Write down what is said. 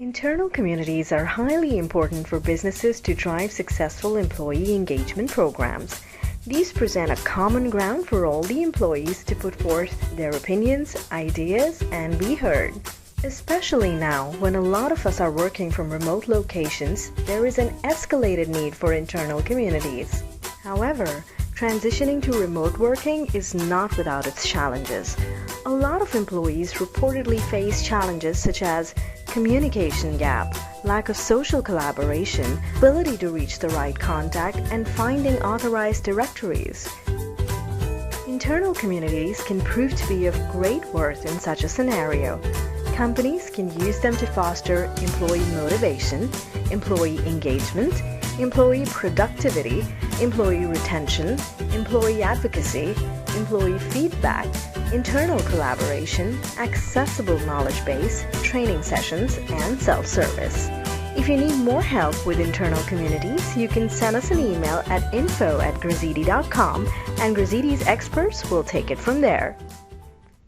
Internal communities are highly important for businesses to drive successful employee engagement programs. These present a common ground for all the employees to put forth their opinions, ideas, and be heard. Especially now, when a lot of us are working from remote locations, there is an escalated need for internal communities. However, transitioning to remote working is not without its challenges. A lot of employees reportedly face challenges such as communication gap, lack of social collaboration, ability to reach the right contact, and finding authorized directories. Internal communities can prove to be of great worth in such a scenario. Companies can use them to foster employee motivation, employee engagement, employee productivity, employee retention, employee advocacy, employee feedback, internal collaboration, accessible knowledge base, training sessions, and self-service. If you need more help with internal communities, you can send us an email at info@grazitti.com and Grazitti's experts will take it from there.